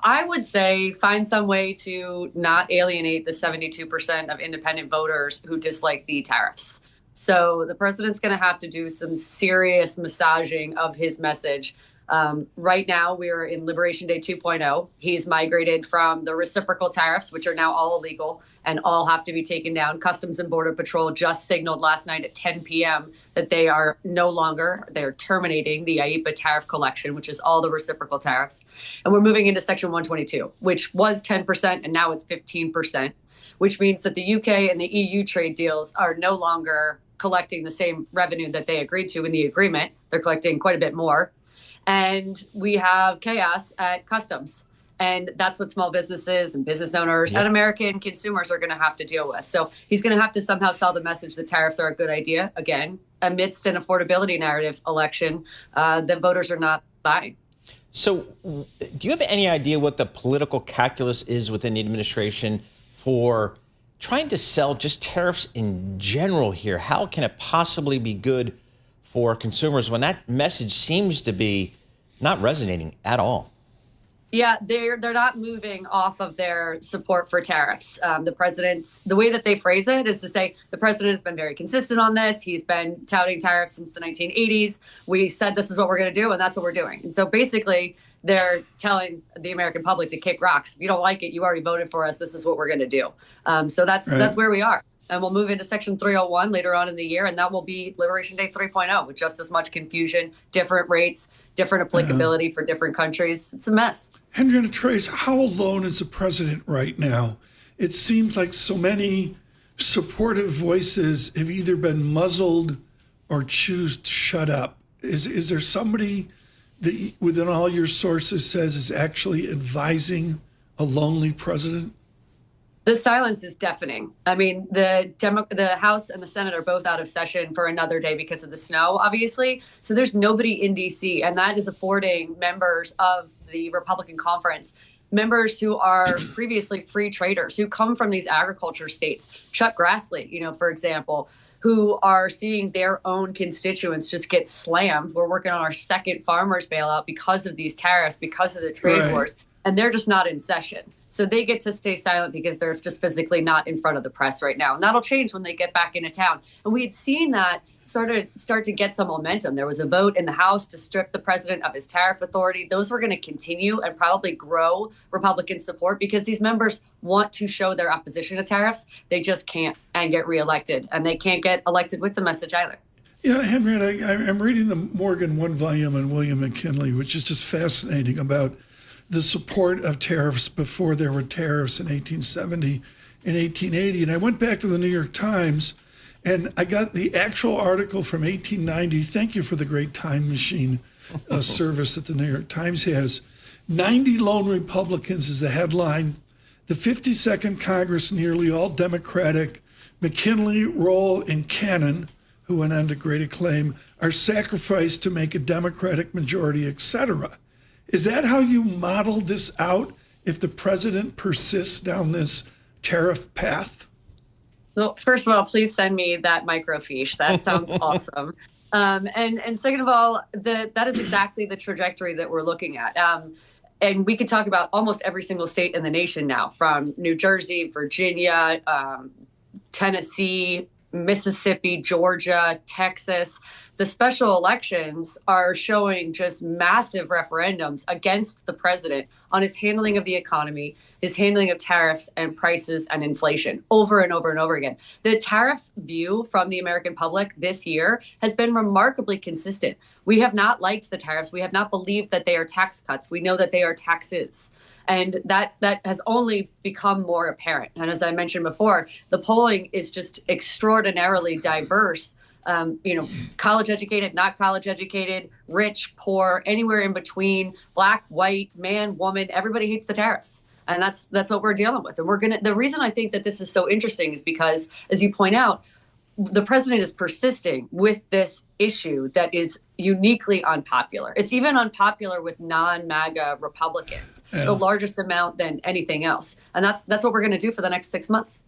I would say find some way to not alienate the 72% of independent voters who dislike the tariffs. So the president's going to have to do some serious massaging of his message. Right now, we're in Liberation Day 2.0. He's migrated from the reciprocal tariffs, which are now all illegal and all have to be taken down. Customs and Border Patrol just signaled last night at 10 p.m. that they are no longer, they're terminating the IEEPA tariff collection, which is all the reciprocal tariffs. And we're moving into Section 122, which was 10% and now it's 15%, which means that the UK and the EU trade deals are no longer collecting the same revenue that they agreed to in the agreement. They're collecting quite a bit more. And we have chaos at customs. And that's what small businesses and business owners and American consumers are going to have to deal with. So he's going to have to somehow sell the message that tariffs are a good idea, again, amidst an affordability narrative election that voters are not buying. So do you have any idea what the political calculus is within the administration for trying to sell just tariffs in general here? How can it possibly be good for consumers when that message seems to be not resonating at all? Yeah, they're not moving off of their support for tariffs. The way that they phrase it is to say the president has been very consistent on this. He's been touting tariffs since the 1980s. We said this is what we're going to do, and that's what we're doing. And so basically, they're telling the American public to kick rocks. If you don't like it, you already voted for us. This is what we're going to do. So that's where we are. And we'll move into Section 301 later on in the year, and that will be Liberation Day 3.0 with just as much confusion, different rates, different applicability for different countries. It's a mess. Henrietta Treyz, how alone is the president right now? It seems like so many supportive voices have either been muzzled or choose to shut up. Is there somebody that within all your sources says is actually advising a lonely president? The silence is deafening. I mean, the House and the Senate are both out of session for another day because of the snow, obviously. So there's nobody in D.C., and that is affording members of the Republican conference, members who are previously free traders, who come from these agriculture states, Chuck Grassley, for example, who are seeing their own constituents just get slammed. We're working on our second farmers bailout because of these tariffs, because of the trade wars, and they're just not in session. So they get to stay silent because they're just physically not in front of the press right now. And that'll change when they get back into town. And we had seen that start to get some momentum. There was a vote in the House to strip the president of his tariff authority. Those were going to continue and probably grow Republican support because these members want to show their opposition to tariffs. They just can't and get reelected. And they can't get elected with the message either. Yeah, Henrietta, I'm reading the Morgan one volume on William McKinley, which is just fascinating about the support of tariffs before there were tariffs in 1870 and 1880. And I went back to the New York Times and I got the actual article from 1890. Thank you for the great time machine service that the New York Times has. 90 lone Republicans is the headline. The 52nd Congress, nearly all Democratic. McKinley, Roll, and Cannon, who went on to great acclaim, are sacrificed to make a Democratic majority, etc. Is that how you model this out if the president persists down this tariff path? Well, first of all, please send me that microfiche. That sounds awesome. And second of all, that is exactly the trajectory that we're looking at. And we could talk about almost every single state in the nation now, from New Jersey, Virginia, Tennessee, Mississippi, Georgia, Texas. The special elections are showing just massive referendums against the president on his handling of the economy, his handling of tariffs and prices and inflation over and over and over again. The tariff view from the American public this year has been remarkably consistent. We have not liked the tariffs. We have not believed that they are tax cuts. We know that they are taxes. And that has only become more apparent. And as I mentioned before, the polling is just extraordinarily diverse. College educated, not college educated, rich, poor, anywhere in between, black, white, man, woman, everybody hates the tariffs. And that's what we're dealing with. And the reason I think that this is so interesting is because, as you point out, the president is persisting with this issue that is uniquely unpopular. It's even unpopular with non-MAGA Republicans, the largest amount than anything else. And that's what we're going to do for the next 6 months.